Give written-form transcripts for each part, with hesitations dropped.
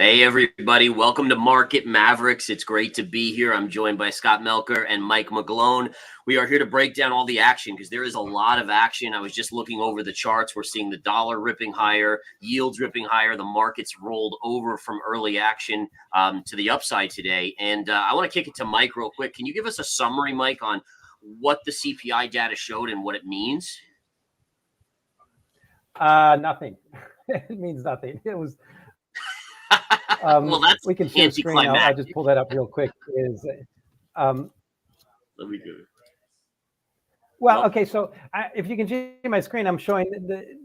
Hey, everybody. Welcome to Market Mavericks. It's great to be here. I'm joined by Scott Melker and Mike McGlone. We are here to break down all the action because there is a lot of action. I was just looking over the charts. We're seeing the dollar ripping higher, yields ripping higher. The market's rolled over from early action to the upside today. And I want to kick it to Mike real quick. Can you give us a summary, Mike, on what the CPI data showed and what it means? Nothing. It means nothing. It was... well, that's we can share the screen. I'll just pull that up real quick. Let me do it. Well, okay. So if you can see my screen, I'm showing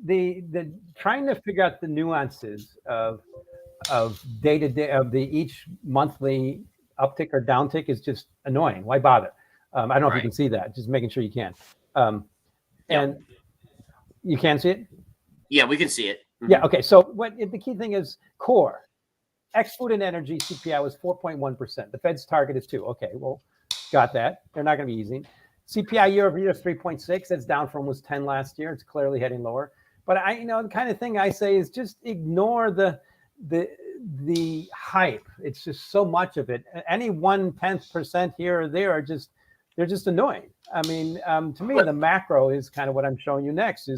the trying to figure out the nuances of day to day of each monthly uptick or downtick is just annoying. Why bother? I don't know if you can see that. Just making sure you can. And you can see it. Yeah, we can see it. Mm-hmm. Yeah. Okay. So the key thing is core. Ex-food and energy CPI was 4.1%. The Fed's target is 2%. Okay, well, got that. They're not going to be easy. CPI year over year is 3.6. That's down from was 10 last year. It's clearly heading lower. But the kind of thing I say is just ignore the hype. It's just so much of it. Any 0.1% here or there they're just annoying. I mean, to me, the macro is kind of what I'm showing you next.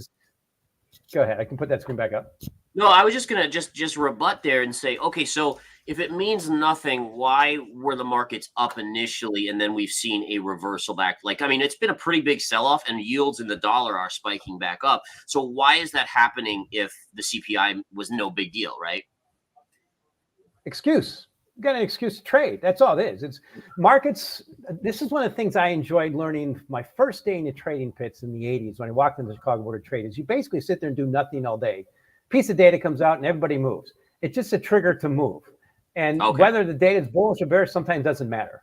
Go ahead. I can put that screen back up. No, I was just gonna just rebut there and say, okay, so if it means nothing, why were the markets up initially and then we've seen a reversal back? It's been a pretty big sell-off and yields in the dollar are spiking back up. So why is that happening if the CPI was no big deal, right? Excuse. You got an excuse to trade. That's all it is. It's markets. This is one of the things I enjoyed learning my first day in the trading pits in the 80s when I walked into the Chicago Board of Trade is you basically sit there and do nothing all day. Piece of data comes out and everybody moves. It's just a trigger to move. And whether the data is bullish or bearish sometimes doesn't matter.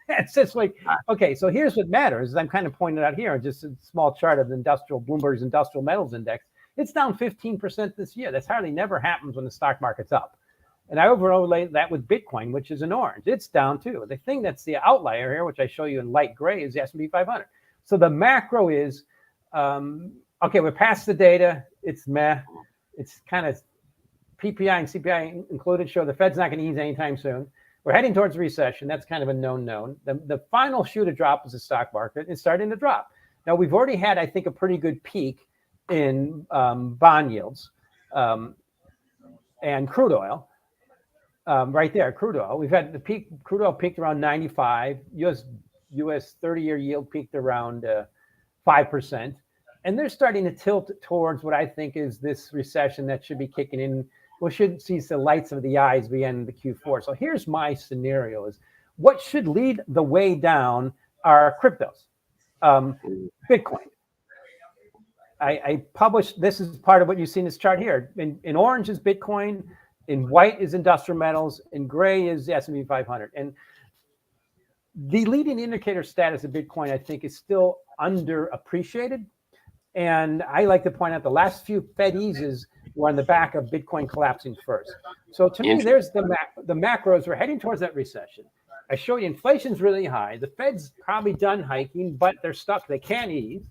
It's just like, okay, so here's what matters. I'm kind of pointing out here, just a small chart of the Bloomberg's Industrial Metals Index. It's down 15% this year. That's hardly never happens when the stock market's up. And I overlay that with Bitcoin, which is in orange. It's down too. The thing that's the outlier here, which I show you in light gray, is the S&P 500. So the macro is, okay, we're past the data. It's meh. It's kind of PPI and CPI included show the Fed's not going to ease anytime soon. We're heading towards a recession. That's kind of a known. The final shoe to drop is the stock market. It's starting to drop. Now, we've already had, I think, a pretty good peak in bond yields and crude oil. Right there, crude oil. We've had the peak, crude oil peaked around 95. US 30-year yield peaked around 5%. And they're starting to tilt towards what I think is this recession that should be kicking in. We should see the lights of the eyes be in the Q4. So here's my scenario is what should lead the way down are cryptos. Bitcoin. I published, this is part of what you see in this chart here. In orange is Bitcoin, in white is industrial metals, in gray is the S&P 500. And the leading indicator status of Bitcoin, I think, is still underappreciated. And I like to point out the last few Fed eases were on the back of Bitcoin collapsing first. So to me, there's the macros. We're heading towards that recession. I show you inflation's really high. The Fed's probably done hiking, but they're stuck. They can't ease.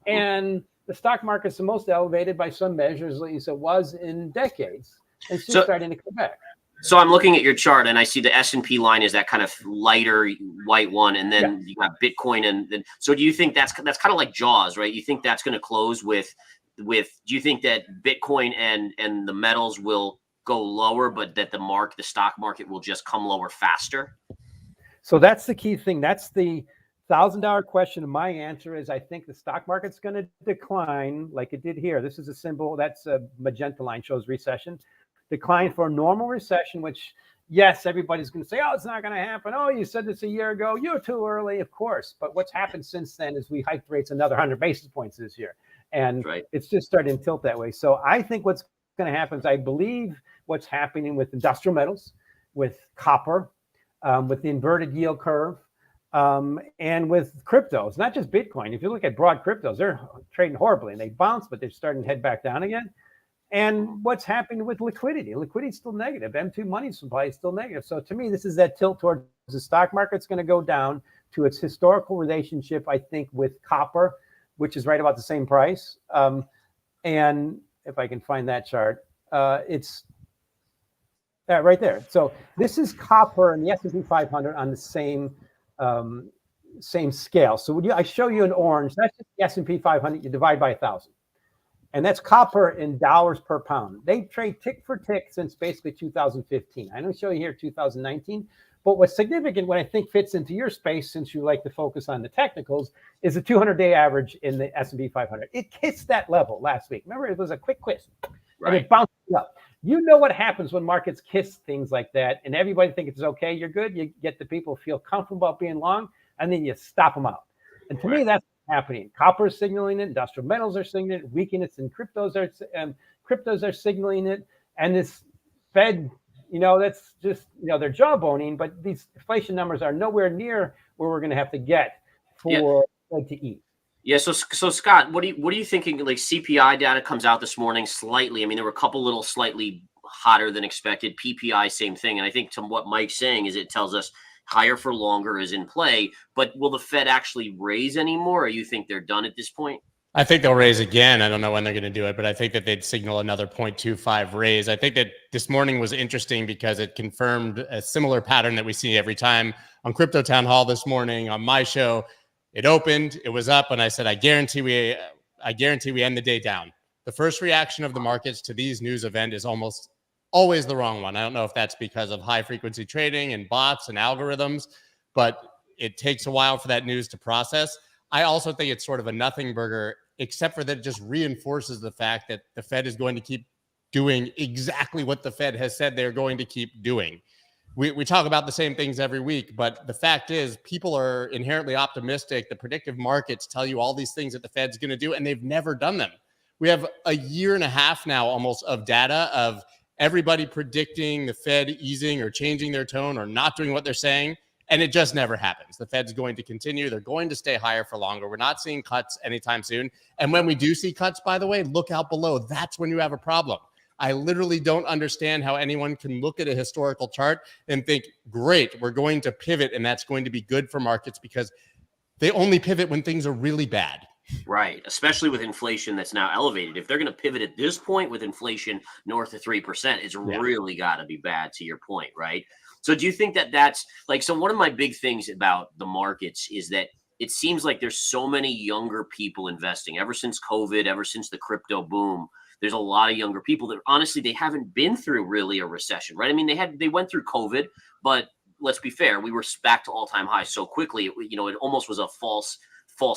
And the stock market's the most elevated by some measures, at least it was in decades. It's just starting to come back. So I'm looking at your chart and I see the S&P line is that kind of lighter white one. And then you got Bitcoin. And then, so do you think that's kind of like Jaws, right? You think that's going to close with, do you think that Bitcoin and the metals will go lower, but that the stock market will just come lower faster? So that's the key thing. That's the $1,000 question. And my answer is, I think the stock market's going to decline like it did here. This is a symbol. That's a magenta line, shows recession. Decline for a normal recession, which, yes, everybody's going to say, oh, it's not going to happen. Oh, you said this a year ago. You're too early, of course. But what's happened since then is we hiked rates another 100 basis points this year. And it's just starting to tilt that way. So I think what's going to happen is I believe what's happening with industrial metals, with copper, with the inverted yield curve, and with cryptos, not just Bitcoin. If you look at broad cryptos, they're trading horribly and they bounce, but they're starting to head back down again. And what's happening with liquidity? Liquidity is still negative. M2 money supply is still negative. So to me, this is that tilt towards the stock market's going to go down to its historical relationship, I think, with copper, which is right about the same price. And if I can find that chart, it's Right there. So this is copper and the S&P 500 on the same scale. So when I show you an orange, that's just the S&P 500. You divide by 1,000, and that's copper in dollars per pound. They trade tick for tick since basically 2015. I don't show you here 2019, but what's significant, what I think fits into your space, since you like to focus on the technicals, is the 200-day average in the S&P 500. It kissed that level last week. Remember, it was a quick quiz, and it bounced up. You know what happens when markets kiss things like that, and everybody thinks it's okay, you're good. You get the people feel comfortable about being long, and then you stop them out. And to me, that's happening. Copper is signaling it. Industrial metals are signaling it. Weakness in cryptos are signaling it. And this Fed, that's just, they're jawboning, but these inflation numbers are nowhere near where we're going to have to get for Fed to eat. Yeah. So Scott, what are you thinking? Like CPI data comes out this morning slightly. I mean, there were a couple little slightly hotter than expected. PPI, same thing. And I think to what Mike's saying is it tells us higher for longer is in play. But will the Fed actually raise anymore, or you think they're done at this point? I think they'll raise again. I don't know when they're going to do it, but I think that they'd signal another 0.25 raise. I think that this morning was interesting because it confirmed a similar pattern that we see every time on Crypto Town Hall this morning on my show. It opened, it was up, and I said, I guarantee we end the day down. The first reaction of the markets to these news events is almost always the wrong one. I don't know if that's because of high frequency trading and bots and algorithms, but it takes a while for that news to process. I also think it's sort of a nothing burger, except for that it just reinforces the fact that the Fed is going to keep doing exactly what the Fed has said they're going to keep doing. We talk about the same things every week, but the fact is people are inherently optimistic. The predictive markets tell you all these things that the Fed's going to do, and they've never done them. We have a year and a half now almost of data of everybody predicting the Fed easing or changing their tone or not doing what they're saying, and it just never happens. The Fed's going to continue. They're going to stay higher for longer. We're not seeing cuts anytime soon. And when we do see cuts, by the way, look out below. That's when you have a problem. I literally don't understand how anyone can look at a historical chart and think, great, we're going to pivot and that's going to be good for markets, because they only pivot when things are really bad. Right. Especially with inflation that's now elevated. If they're going to pivot at this point with inflation north of 3%, it's really got to be bad, to your point, right? So do you think that that's like, so one of my big things about the markets is that it seems like there's so many younger people investing ever since COVID, ever since the crypto boom. There's a lot of younger people that honestly, they haven't been through really a recession, right? I mean, they went through COVID, but let's be fair, we were back to all-time highs so quickly. It almost was a false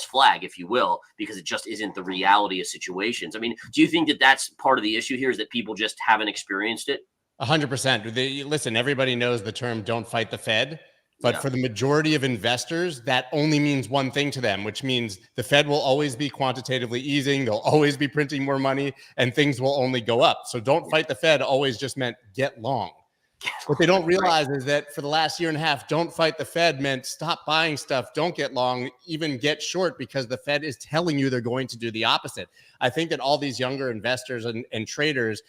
flag, if you will, because it just isn't the reality of situations. I mean, do you think that that's part of the issue here, is that people just haven't experienced it? 100%. Listen, everybody knows the term "don't fight the Fed." But for the majority of investors, that only means one thing to them, which means the Fed will always be quantitatively easing. They'll always be printing more money and things will only go up. So don't fight the Fed always just meant get long. What they don't realize is that for the last year and a half, don't fight the Fed meant stop buying stuff, don't get long, even get short, because the Fed is telling you they're going to do the opposite. I think that all these younger investors and traders,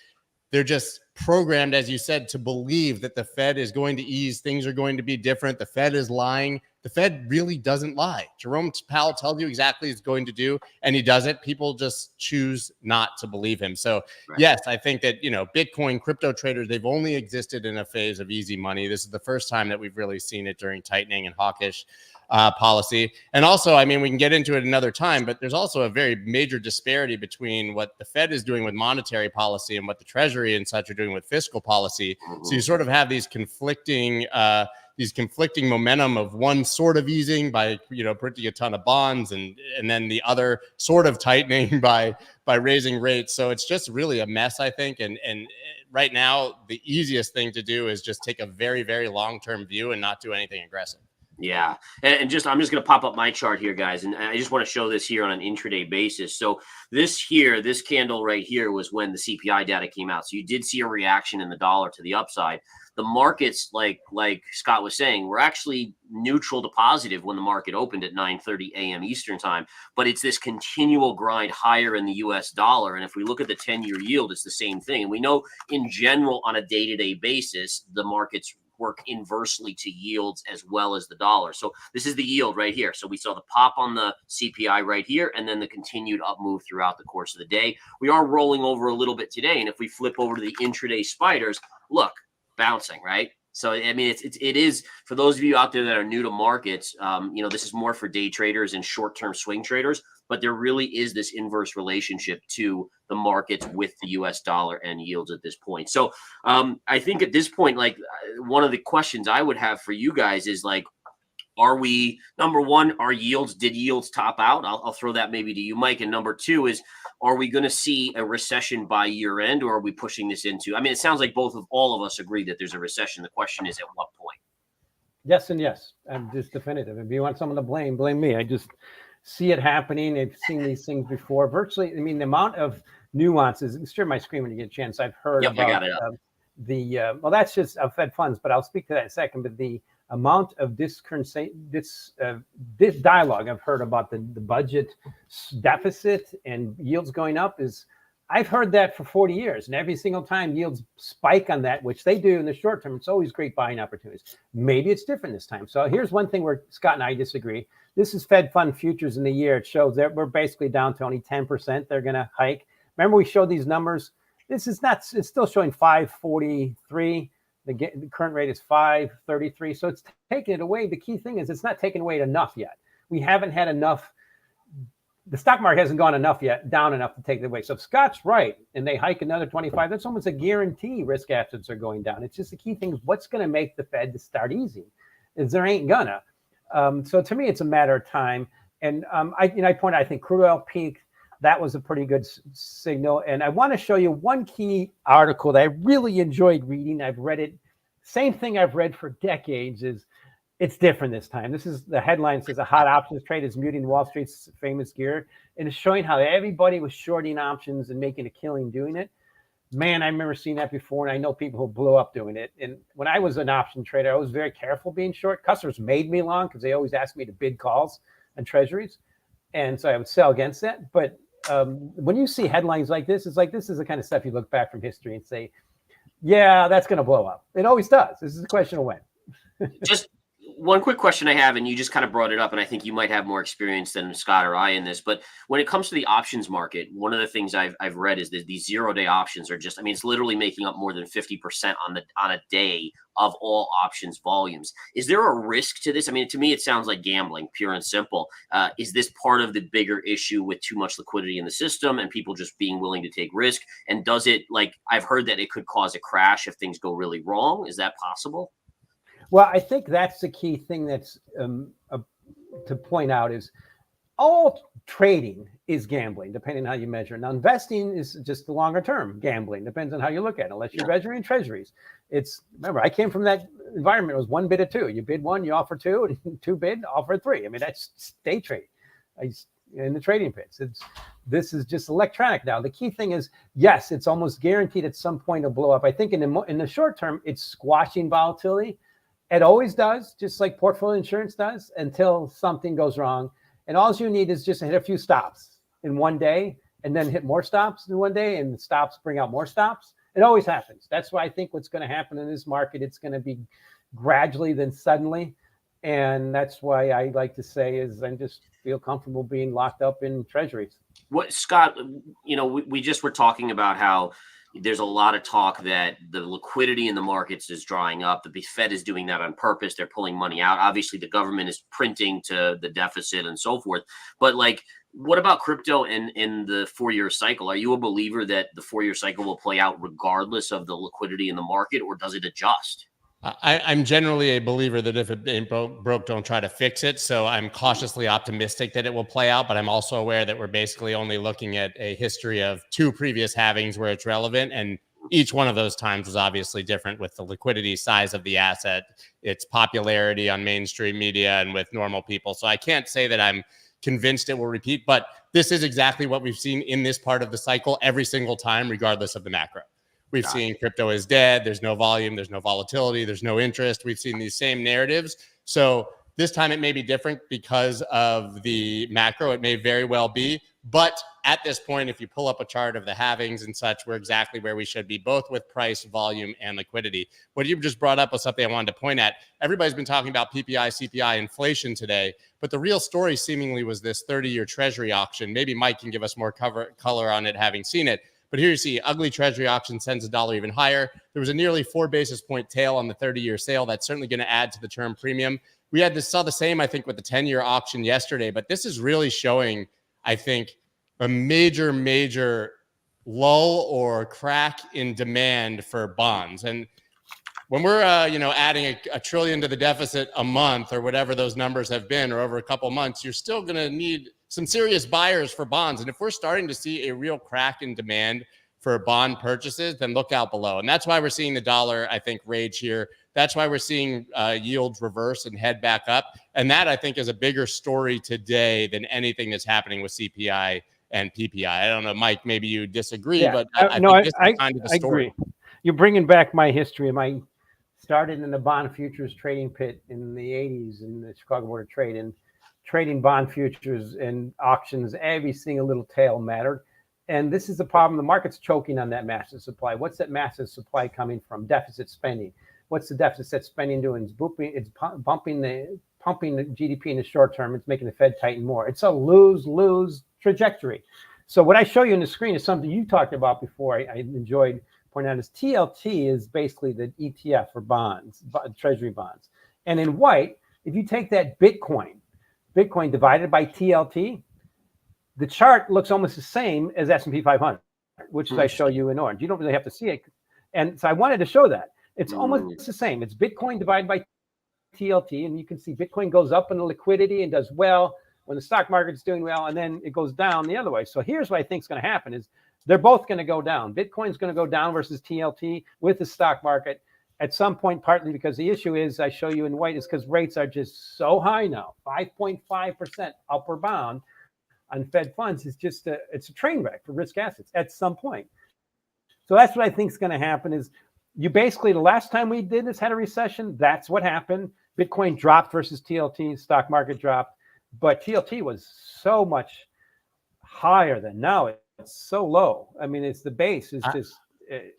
they're just programmed, as you said, to believe that the Fed is going to ease, things are going to be different. The Fed is lying. The Fed really doesn't lie. Jerome Powell tells you exactly what he's going to do, and he does it. People just choose not to believe him. So, yes, I think that, Bitcoin crypto traders, they've only existed in a phase of easy money. This is the first time that we've really seen it during tightening and hawkish policy. And also, I mean, we can get into it another time, but there's also a very major disparity between what the Fed is doing with monetary policy and what the Treasury and such are doing with fiscal policy. So you sort of have these conflicting momentum of one sort of easing by, printing a ton of bonds, and then the other sort of tightening by raising rates. So it's just really a mess, I think. And right now, the easiest thing to do is just take a very, very long-term view and not do anything aggressive. Yeah. And I'm just going to pop up my chart here, guys. And I just want to show this here on an intraday basis. So this candle right here was when the CPI data came out. So you did see a reaction in the dollar to the upside. The markets, like Scott was saying, were actually neutral to positive when the market opened at 9:30 a.m. Eastern time. But it's this continual grind higher in the U.S. dollar. And if we look at the 10-year yield, it's the same thing. And we know in general on a day-to-day basis, the markets work inversely to yields as well as the dollar. So this is the yield right here. So we saw the pop on the CPI right here, and then the continued up move throughout the course of the day. We are rolling over a little bit today. And if we flip over to the intraday spiders, look, bouncing, right? So, I mean, it is for those of you out there that are new to markets, this is more for day traders and short-term swing traders, but there really is this inverse relationship to the markets with the US dollar and yields at this point. So I think at this point, like one of the questions I would have for you guys is like, are we, number one, did yields top out? I'll throw that maybe to you, Mike. And number two is, are we going to see a recession by year end, or are we pushing this into, I mean, it sounds like all of us agree that there's a recession. The question is at what point? Yes and yes. I'm just definitive. If you want someone to blame me. I just see it happening. I've seen these things before. Virtually, I mean, the amount of nuances, share my screen when you get a chance. I've heard about I got it up. Well, that's just Fed funds, but I'll speak to that in a second. But the amount of this dialogue I've heard about the budget deficit and yields going up is, I've heard that for 40 years, and every single time yields spike on that, which they do in the short term, it's always great buying opportunities. Maybe it's different this time. So here's one thing where Scott and I disagree. This is Fed fund futures in the year. It shows that we're basically down to only 10%. They're going to hike. Remember we showed these numbers. This is not, it's still showing 543. The current rate is 533. So it's taking it away. The key thing is it's not taking away enough yet. We haven't had enough. The stock market hasn't gone down enough to take it away. So if Scott's right and they hike another 25, that's almost a guarantee risk assets are going down. It's just the key thing is what's going to make the Fed to start easing is there ain't gonna. So to me, it's a matter of time. And I think crude oil peaked. That was a pretty good signal. And I want to show you one key article that I really enjoyed reading. I've read it. Same thing I've read for decades is it's different this time. This is the headline says a hot options trade is muting Wall Street's famous gear. And it's showing how everybody was shorting options and making a killing doing it. Man, I remember seeing that before. And I know people who blew up doing it. And when I was an option trader, I was very careful being short. Customers made me long because they always asked me to bid calls on treasuries. And so I would sell against that. But when you see headlines like this, it's like this is the kind of stuff you look back from history and say, yeah, that's going to blow up. It always does. This is a question of when. Just one quick question I have, and you just kind of brought it up, and I think you might have more experience than Scott or I in this, but when it comes to the options market, one of the things I've read is that these 0-day options are just, I mean, it's literally making up more than 50% on a day of all options volumes. Is there a risk to this? I mean, to me, it sounds like gambling, pure and simple. Is this part of the bigger issue with too much liquidity in the system and people just being willing to take risk? And does it, like, I've heard that it could cause a crash if things go really wrong. Is that possible? Well, I think that's the key thing that's to point out is all trading is gambling, depending on how you measure. Now, investing is just the longer term gambling, depends on how you look at it, unless you're measuring treasuries. Remember, I came from that environment. It was 1 bid of 2. You bid 1, you offer 2, and 2 bid, offer 3. I mean, that's day trade in the trading pits. This is just electronic now. The key thing is, yes, it's almost guaranteed at some point to blow up. I think in the short term, it's squashing volatility. It always does, just like portfolio insurance does, until something goes wrong. And all you need is just to hit a few stops in one day and then hit more stops in one day, and the stops bring out more stops. It always happens. That's why I think what's going to happen in this market, it's going to be gradually, then suddenly. And that's why I like to say is I just feel comfortable being locked up in treasuries. What, Scott, we just were talking about how there's a lot of talk that the liquidity in the markets is drying up. The Fed is doing that on purpose. They're pulling money out. Obviously, the government is printing to the deficit and so forth. But like, what about crypto in the 4-year cycle? Are you a believer that the 4-year cycle will play out regardless of the liquidity in the market, or does it adjust? I'm generally a believer that if it ain't broke, don't try to fix it. So I'm cautiously optimistic that it will play out, but I'm also aware that we're basically only looking at a history of 2 previous halvings where it's relevant. And each one of those times was obviously different with the liquidity size of the asset, its popularity on mainstream media and with normal people. So I can't say that I'm convinced it will repeat, but this is exactly what we've seen in this part of the cycle every single time, regardless of the macro. We've seen crypto is dead. There's no volume. There's no volatility. There's no interest. We've seen these same narratives. So this time it may be different because of the macro. It may very well be. But at this point, if you pull up a chart of the halvings and such, we're exactly where we should be, both with price, volume, and liquidity. What you just brought up was something I wanted to point at. Everybody's been talking about PPI, CPI, inflation today, but the real story seemingly was this 30-year treasury auction. Maybe Mike can give us more color on it, having seen it. But here you see ugly treasury auction sends the dollar even higher. There was a nearly 4 basis point tail on the 30-year sale. That's certainly going to add to the term premium. We saw the same, I think, with the 10-year auction yesterday, but this is really showing, I think, a major lull or crack in demand for bonds. And when we're, adding a trillion to the deficit a month or whatever those numbers have been, or over a couple months, you're still going to need some serious buyers for bonds. And if we're starting to see a real crack in demand for bond purchases, then look out below. And that's why we're seeing the dollar, I think, rage here. That's why we're seeing yields reverse and head back up. And that, I think, is a bigger story today than anything that's happening with CPI and PPI. I don't know, Mike, maybe you disagree, but I think this is kind of the story. Agree. You're bringing back my history. I started in the bond futures trading pit in the 80s in the Chicago Board of Trade, and trading bond futures and auctions, every single little tail mattered. And this is the problem. The market's choking on that massive supply. What's that massive supply coming from? Deficit spending. What's the deficit spending doing? It's pumping the GDP in the short term. It's making the Fed tighten more. It's a lose-lose trajectory. So what I show you on the screen is something you talked about before. I enjoyed pointing out is TLT is basically the ETF for bonds, treasury bonds. And in white, if you take that Bitcoin divided by TLT, the chart looks almost the same as S&P 500, which is I show you in orange. You don't really have to see it. And so I wanted to show that. It's almost the same. It's Bitcoin divided by TLT, and you can see Bitcoin goes up in the liquidity and does well when the stock market's doing well, and then it goes down the other way. So here's what I think is going to happen is they're both going to go down. Bitcoin's going to go down versus TLT with the stock market at some point, partly because the issue is, I show you in white, is because rates are just so high now, 5.5% upper bound on Fed funds is just it's a train wreck for risk assets at some point. So that's what I think is going to happen is you basically, the last time we did this, had a recession, that's what happened. Bitcoin dropped versus TLT, stock market dropped, but TLT was so much higher than now. It's so low. I mean, it's the base is just.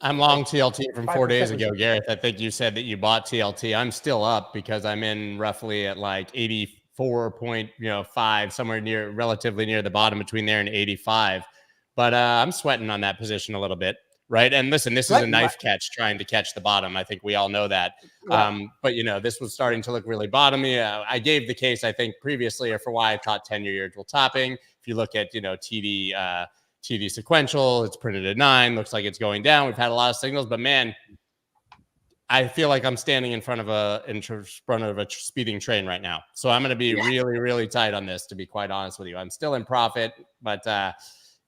I'm long TLT from 4 days ago, Gareth. I think you said that you bought TLT. I'm still up because I'm in roughly at like 84.5, somewhere near, relatively near the bottom between there and 85. But I'm sweating on that position a little bit. Right. And listen, this is a knife catch trying to catch the bottom. I think we all know that. Right. But, this was starting to look really bottomy. I gave the case, I think, previously for why I thought 10-year yields were topping. If you look at, TD sequential, it's printed at 9. Looks like it's going down. We've had a lot of signals. But, man, I feel like I'm standing in front of a speeding train right now. So I'm going to be really, really tight on this, to be quite honest with you. I'm still in profit, but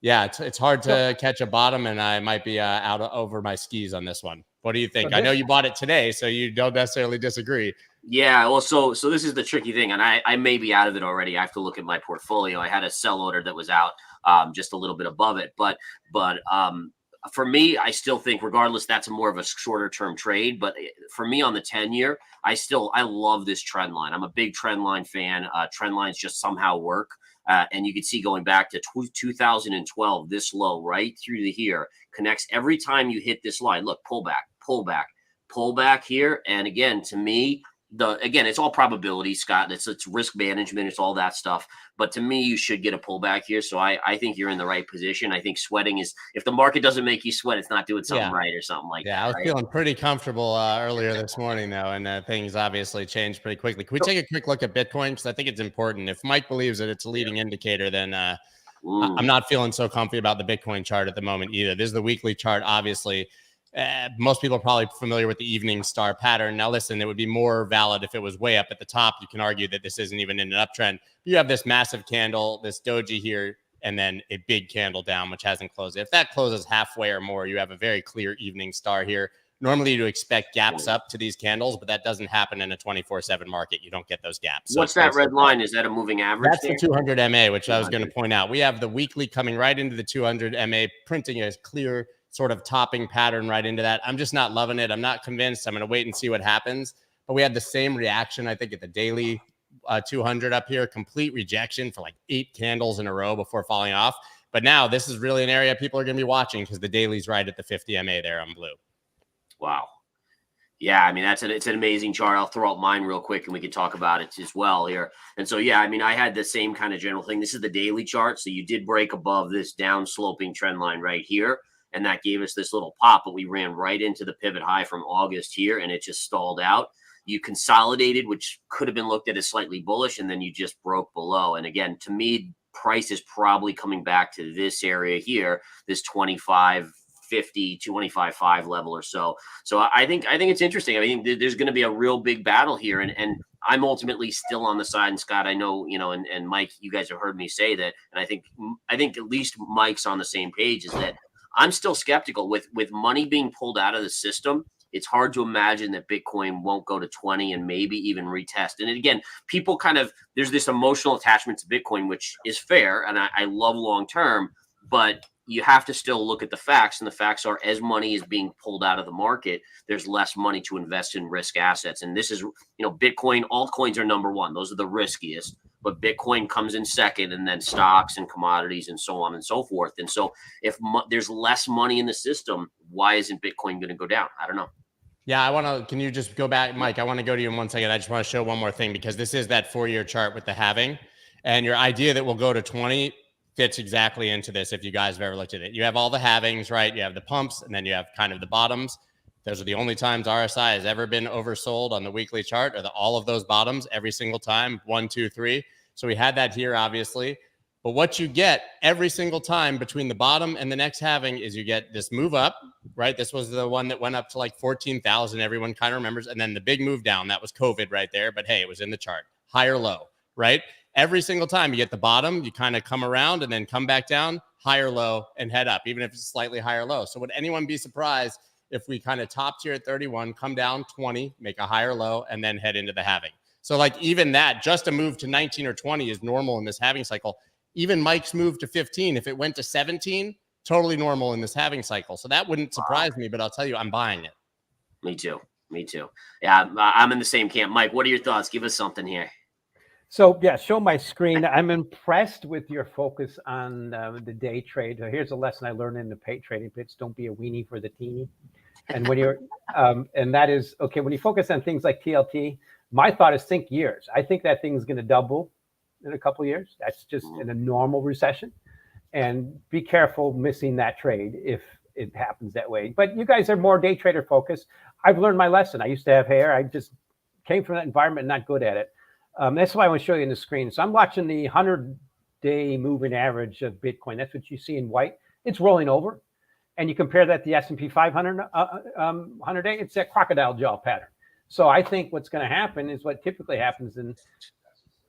it's hard to catch a bottom, and I might be out over my skis on this one. What do you think? I know you bought it today, so you don't necessarily disagree. Yeah, well, so this is the tricky thing, and I may be out of it already. I have to look at my portfolio. I had a sell order that was out just a little bit above it, but for me, I still think, regardless, that's more of a shorter term trade. But for me on the 10-year, I love this trend line. I'm a big trend line fan. Trend lines just somehow work. And you can see going back to 2012, this low right through to here connects every time you hit this line. Look, pull back here. And again, to me, it's all probability, Scott. It's risk management. It's all that stuff. But to me, you should get a pullback here. So I think you're in the right position. I think sweating is, if the market doesn't make you sweat, it's not doing something right or something like that. Yeah, I was feeling pretty comfortable earlier this morning, though, and things obviously changed pretty quickly. Can we take a quick look at Bitcoin? Because I think it's important. If Mike believes that it's a leading indicator, then I'm not feeling so comfy about the Bitcoin chart at the moment either. This is the weekly chart, obviously. Most people are probably familiar with the evening star pattern. Now, listen, it would be more valid if it was way up at the top. You can argue that this isn't even in an uptrend. You have this massive candle, this doji here, and then a big candle down, which hasn't closed. If that closes halfway or more, you have a very clear evening star here. Normally, you expect gaps up to these candles, but that doesn't happen in a 24/7 market. You don't get those gaps. So what's that red line? Is that a moving average? That's the 200 MA, which I was going to point out. We have the weekly coming right into the 200 MA, printing a clear sort of topping pattern right into that. I'm just not loving it. I'm not convinced. I'm going to wait and see what happens. But we had the same reaction, I think, at the daily 200 up here. Complete rejection for like 8 candles in a row before falling off. But now this is really an area people are going to be watching because the daily's right at the 50 MA there on blue. Wow. Yeah, I mean, it's an amazing chart. I'll throw out mine real quick and we can talk about it as well here. And so, yeah, I mean, I had the same kind of general thing. This is the daily chart. So you did break above this down sloping trend line right here. and that gave us this little pop, but we ran right into the pivot high from August here, and it just stalled out. You consolidated, which could have been looked at as slightly bullish, and then you just broke below. And again, to me, price is probably coming back to this area here, this 25.50, 25.5 level or so. So I think it's interesting. I mean, there's going to be a real big battle here, and I'm ultimately still on the side. And Scott, I know, and Mike, you guys have heard me say that, and I think at least Mike's on the same page, is that I'm still skeptical with money being pulled out of the system. It's hard to imagine that Bitcoin won't go to 20 and maybe even retest. And again, people there's this emotional attachment to Bitcoin, which is fair. And I love long-term, but you have to still look at the facts. And the facts are, as money is being pulled out of the market, there's less money to invest in risk assets. And this is, Bitcoin, altcoins are number one. Those are the riskiest, but Bitcoin comes in second, and then stocks and commodities and so on and so forth. And so if there's less money in the system, why isn't Bitcoin going to go down? I don't know. Yeah, can you just go back, Mike? I want to go to you in 1 second. I just want to show one more thing, because this is that 4-year chart with the halving, and your idea that we'll go to 20 fits exactly into this. If you guys have ever looked at it, you have all the halvings, right? You have the pumps, and then you have kind of the bottoms. Those are the only times RSI has ever been oversold on the weekly chart, or all of those bottoms every single time, 1, 2, 3. So we had that here, obviously. But what you get every single time between the bottom and the next halving is you get this move up, right? This was the one that went up to like 14,000. Everyone kind of remembers. And then the big move down, that was COVID right there. But hey, it was in the chart. Higher low, right? Every single time you get the bottom, you kind of come around and then come back down, higher low, and head up, even if it's a slightly higher low. So would anyone be surprised if we kind of topped here at 31, come down 20, make a higher low, and then head into the halving? So like even that, just a move to 19 or 20 is normal in this halving cycle. Even Mike's move to 15, if it went to 17, totally normal in this halving cycle. So that wouldn't surprise me, but I'll tell you, I'm buying it. Me too. Yeah, I'm in the same camp. Mike, what are your thoughts? Give us something here. So yeah, show my screen. I'm impressed with your focus on the day trade. Here's a lesson I learned in the pay trading pits: don't be a weenie for the teeny. And when you're, and that is okay. When you focus on things like TLT, my thought is think years. I think that thing's going to double in a couple of years. That's just in a normal recession, and be careful missing that trade if it happens that way. But you guys are more day trader focused. I've learned my lesson. I used to have hair. I just came from that environment, not good at it. That's why I want to show you in the screen. So I'm watching the 100-day moving average of Bitcoin. That's what you see in white. It's rolling over. And you compare that to the S&P 500 100-day, it's that crocodile jaw pattern. So I think what's going to happen is what typically happens in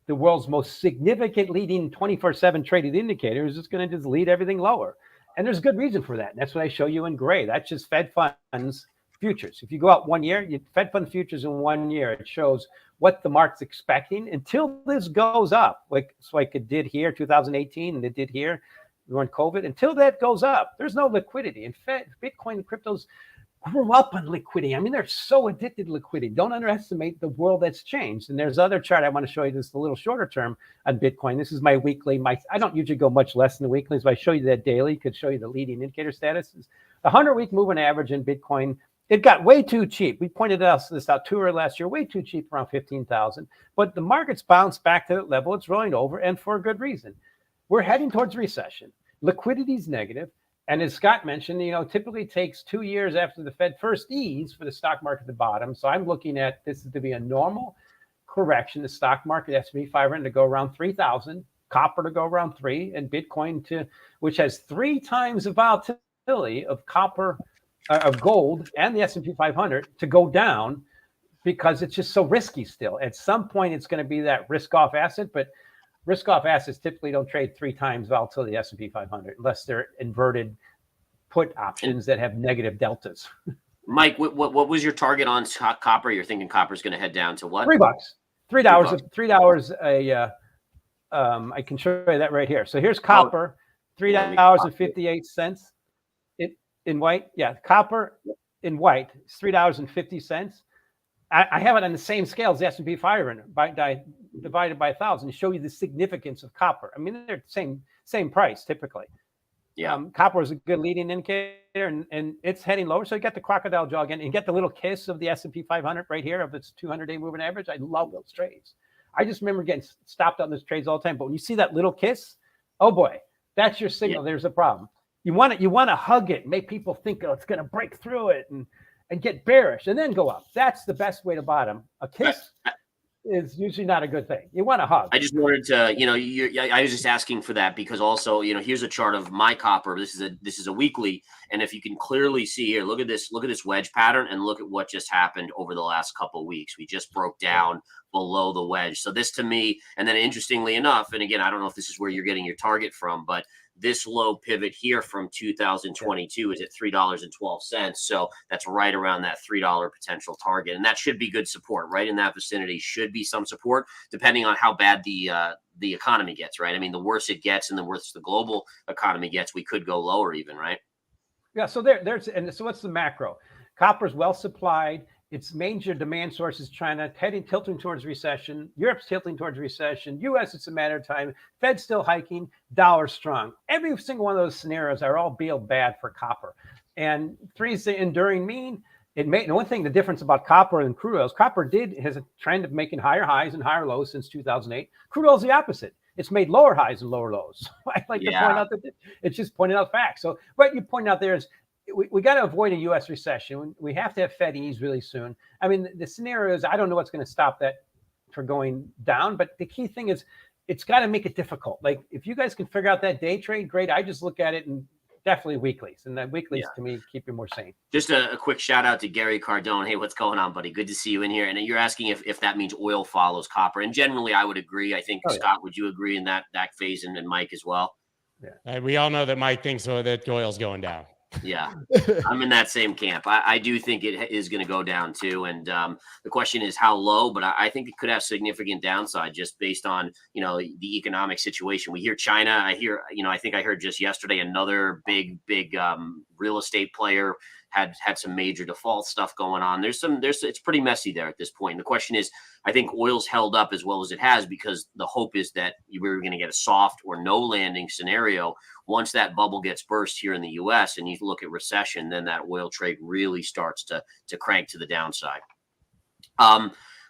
the world's most significant leading 24/7 traded indicators is going to just lead everything lower. And there's good reason for that. And that's what I show you in gray. That's just Fed funds futures. If you go out 1 year, Fed fund futures in 1 year, it shows what the market's expecting until this goes up, like it did here, 2018, and it did here during COVID. Until that goes up, there's no liquidity. In fact, Bitcoin and cryptos grew up on liquidity. I mean, they're so addicted to liquidity. Don't underestimate the world that's changed. And there's other chart I want to show you this a little shorter term on Bitcoin. This is my weekly. I don't usually go much less than the weeklies, but I show you that daily. Could show you the leading indicator statuses. The 100-week moving average in Bitcoin, it got way too cheap. We pointed this out tour last year, way too cheap, around 15,000. But the market's bounced back to that level. It's rolling over, and for a good reason. We're heading towards recession. Liquidity is negative. And as Scott mentioned, typically takes 2 years after the Fed first ease for the stock market to bottom. So I'm looking at this to be a normal correction. The stock market, S&P 500 to go around 3,000, copper to go around 3, and Bitcoin which has 3 times the volatility of copper, of gold, and the S&P 500 to go down because it's just so risky still. At some point, it's going to be that risk-off asset, but risk-off assets typically don't trade 3 times volatility of the S&P 500 unless they're inverted put options that have negative deltas. Mike, what was your target on copper? You're thinking copper's going to head down to what? $3. $3. I can show you that right here. So here's copper, $3.58. In white, yeah, copper in white is $3.50. I have it on the same scale as the S&P 500 divided by 1,000 to show you the significance of copper. I mean, they're the same price typically. Yeah, copper is a good leading indicator, and it's heading lower. So you got the crocodile jaw again, and you get the little kiss of the S&P 500 right here of its 200-day moving average. I love those trades. I just remember getting stopped on those trades all the time. But when you see that little kiss, oh boy, that's your signal. Yeah. There's a problem. You want to hug it, make people think, oh, it's going to break through it and get bearish and then go up. That's the best way to bottom. A kiss is usually not a good thing. You want to hug. I just wanted to, I was just asking for that because also, here's a chart of my copper. This is a weekly, and if you can clearly see here, look at this wedge pattern, and look at what just happened over the last couple of weeks. We just broke down below the wedge. So this to me, and then interestingly enough, and again, I don't know if this is where you're getting your target from, but this low pivot here from 2022 is at $3.12. So that's right around that $3 potential target. And that should be good support. Right in that vicinity should be some support, depending on how bad the economy gets, right? I mean, the worse it gets and the worse the global economy gets, we could go lower even, right? Yeah, so so what's the macro? Copper's well supplied. Its major demand source is China, tilting towards recession. Europe's tilting towards recession. U.S., it's a matter of time. Fed's still hiking. Dollar strong. Every single one of those scenarios are all bad for copper. And 3 is the enduring mean. The one thing, the difference about copper and crude oils, copper has a trend of making higher highs and higher lows since 2008. Crude oil is the opposite. It's made lower highs and lower lows. I like to point out that it's just pointing out facts. So what you point out there is, we got to avoid a U.S. recession. We have to have Fed ease really soon. I mean, the scenario is, I don't know what's going to stop that for going down, but the key thing is it's got to make it difficult. Like if you guys can figure out that day trade, great. I just look at it and definitely weeklies, and the weeklies to me keep you more sane. Just a quick shout out to Gary Cardone. Hey, what's going on, buddy? Good to see you in here. And you're asking if that means oil follows copper. And generally, I would agree. I think Scott, would you agree in that phase, and Mike as well? Yeah, we all know that Mike thinks that oil's going down. Yeah, I'm in that same camp. I do think it is going to go down too. And the question is how low, but I think it could have significant downside just based on, the economic situation. We hear China. I think I heard just yesterday another big real estate player had some major default stuff going on. It's pretty messy there at this point. And the question is, I think oil's held up as well as it has because the hope is that we're going to get a soft or no landing scenario. Once that bubble gets burst here in the U.S. and you look at recession, then that oil trade really starts to crank to the downside.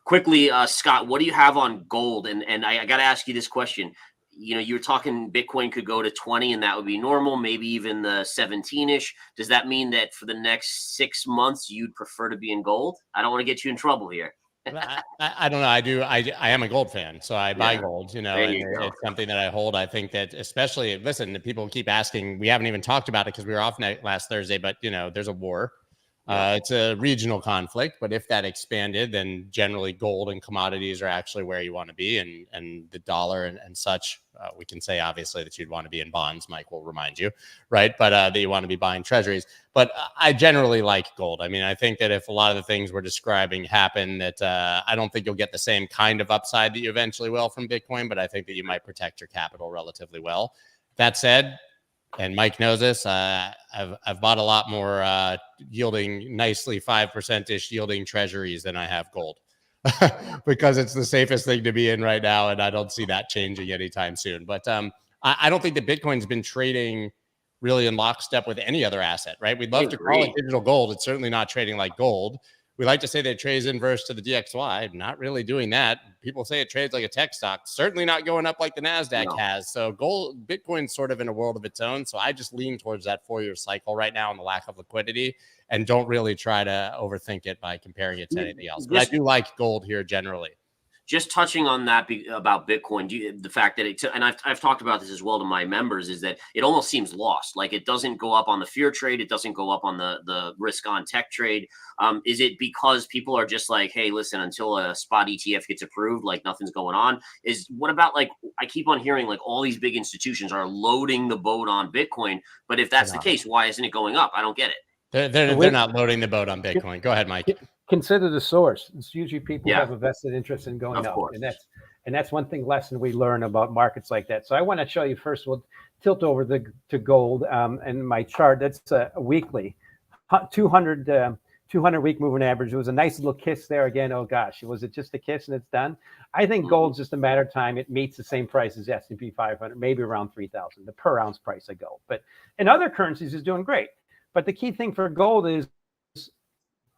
Quickly, Scott, what do you have on gold? And I got to ask you this question. You were talking Bitcoin could go to 20 and that would be normal, maybe even the 17-ish. Does that mean that for the next 6 months, you'd prefer to be in gold? I don't want to get you in trouble here. I don't know. I am a gold fan, so I buy gold, and it's something that I hold. I think that especially, listen, people keep asking, we haven't even talked about it because we were off last Thursday, but there's a war. It's a regional conflict, but if that expanded, then generally gold and commodities are actually where you want to be, and the dollar and such. We can say obviously that you'd want to be in bonds. Mike will remind you, right? But that you want to be buying treasuries. But I generally like gold. I mean, I think that if a lot of the things we're describing happen, that I don't think you'll get the same kind of upside that you eventually will from Bitcoin, but I think that you might protect your capital relatively well. That said, and Mike knows this, I've bought a lot more yielding nicely 5%-ish yielding treasuries than I have gold because it's the safest thing to be in right now. And I don't see that changing anytime soon. But I don't think that Bitcoin's been trading really in lockstep with any other asset, right? We'd love to call it digital gold. It's certainly not trading like gold. We like to say that it trades inverse to the DXY. Not really doing that. People say it trades like a tech stock. Certainly not going up like the NASDAQ has. So Bitcoin's sort of in a world of its own. So I just lean towards that 4-year cycle right now and the lack of liquidity and don't really try to overthink it by comparing it to anything else. But I do like gold here generally. Just touching on that about Bitcoin, the fact that and I've talked about this as well to my members, is that it almost seems lost. Like it doesn't go up on the fear trade. It doesn't go up on the risk on tech trade. Is it because people are just like, hey, listen, until a spot ETF gets approved, like nothing's going on? What about, like, I keep on hearing like all these big institutions are loading the boat on Bitcoin. But if that's the case, why isn't it going up? I don't get it. They're not loading the boat on Bitcoin. Go ahead, Mike. Consider the source. It's usually people who have a vested interest in going up, and that's one thing lesson we learn about markets like that. So I want to show you first. We'll tilt over to gold and my chart. That's a weekly 200 week moving average. It was a nice little kiss there again. Oh gosh, was it just a kiss and it's done? I think gold's just a matter of time. It meets the same price as S&P 500, maybe around 3,000, the per ounce price of gold. But in other currencies is doing great. But the key thing for gold is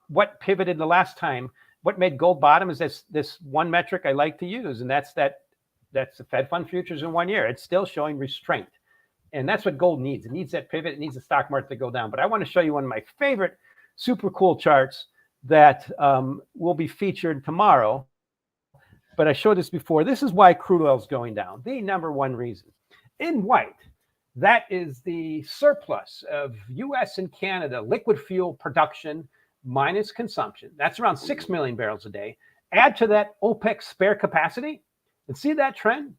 what pivoted the last time. What made gold bottom is this one metric I like to use, and that's the Fed fund futures in 1 year. It's still showing restraint. And that's what gold needs. It needs that pivot. It needs the stock market to go down. But I want to show you one of my favorite super cool charts that will be featured tomorrow. But I showed this before. This is why crude oil is going down. The number one reason. In white, that is the surplus of U.S. and Canada liquid fuel production minus consumption. That's around 6 million barrels a day. Add to that OPEC spare capacity, and see that trend?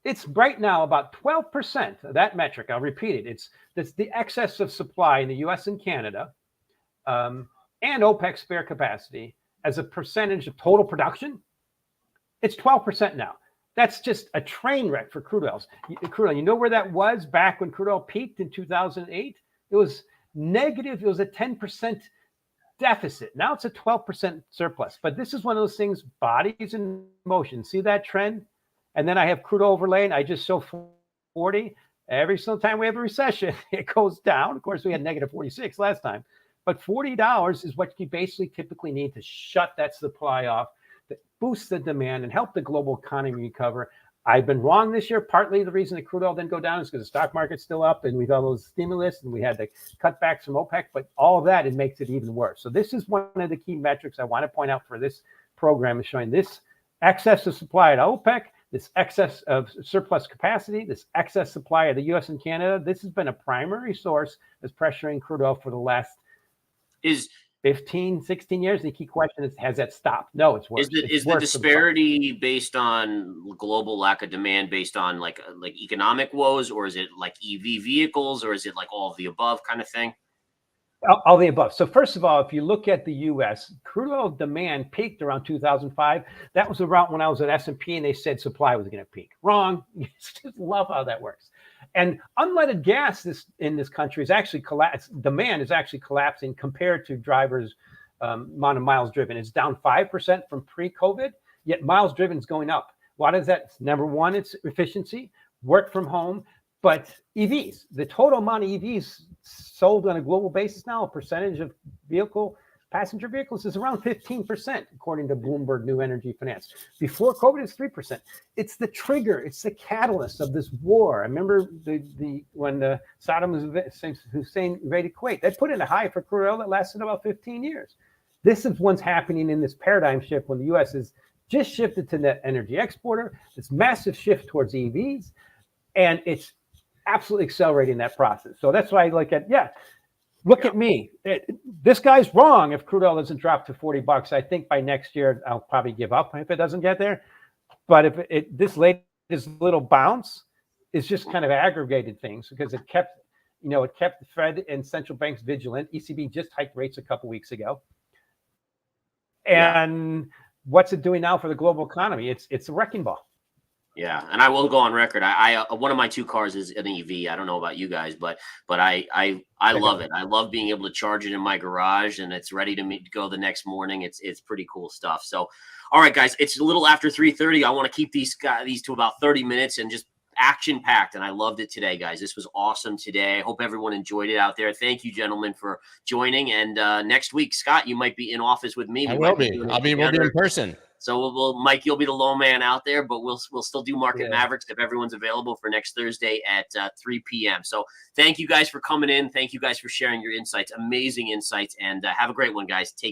It's right now about 12% of that metric. I'll repeat it. It's the excess of supply in the U.S. and Canada and OPEC spare capacity as a percentage of total production. It's 12% now. That's just a train wreck for crude oils. You know where that was back when crude oil peaked in 2008? It was negative. It was a 10% deficit. Now it's a 12% surplus. But this is one of those things, bodies in motion. See that trend? And then I have crude overlay, and I just show 40. Every single time we have a recession, it goes down. Of course, we had negative 46 last time. But $40 is what you basically typically need to shut that supply off, that boosts the demand and help the global economy recover. I've been wrong this year. Partly the reason the crude oil didn't go down is because the stock market's still up and we've got those stimulus and we had the cutbacks from OPEC. But all of that, it makes it even worse. So this is one of the key metrics I want to point out for this program, is showing this excess of supply at OPEC, this excess of surplus capacity, this excess supply of the U.S. and Canada. This has been a primary source that's pressuring crude oil for the last 15, 16 years. The key question is, has that stopped? No, it's worse. Is the disparity based on global lack of demand, based on like economic woes, or is it like EV vehicles, or is it like all of the above kind of thing? All the above. So first of all, if you look at the U.S., crude oil demand peaked around 2005. That was around when I was at S&P and they said supply was going to peak. Wrong. You just love how that works. And unleaded gas in this country is actually collapsed. Demand is actually collapsing compared to drivers' amount of miles driven. It's down 5% from pre-COVID, yet miles driven is going up. Why does that? Number one, it's efficiency, work from home. But EVs, the total amount of EVs sold on a global basis now, a percentage of passenger vehicles is around 15%, according to Bloomberg New Energy Finance. Before COVID, it's 3%. It's the trigger, it's the catalyst of this war. I remember when Saddam Hussein invaded Kuwait, they put in a high for crude oil that lasted about 15 years. This is what's happening in this paradigm shift when the U.S. has just shifted to net energy exporter, this massive shift towards EVs, and it's absolutely accelerating that process. So that's why I look at, look at me. This guy's wrong if crude oil doesn't drop to $40. I think by next year, I'll probably give up if it doesn't get there. But if this latest little bounce is just kind of aggregated things, because it kept the Fed and central banks vigilant. ECB just hiked rates a couple weeks ago. And what's it doing now for the global economy? It's a wrecking ball. Yeah, and I will go on record. I one of my two cars is an EV. I don't know about you guys, but I love it. I love being able to charge it in my garage, and it's ready to go the next morning. It's pretty cool stuff. So, all right, guys, it's a little after 3:30. I want to keep these to about 30 minutes and just action packed. And I loved it today, guys. This was awesome today. I hope everyone enjoyed it out there. Thank you, gentlemen, for joining. And next week, Scott, you might be in office with me. We'll be in person. So we'll Mike, you'll be the low man out there, but we'll still do Market Mavericks if everyone's available for next Thursday at 3 p.m. So thank you guys for coming in. Thank you guys for sharing your insights, amazing insights, and have a great one, guys. Take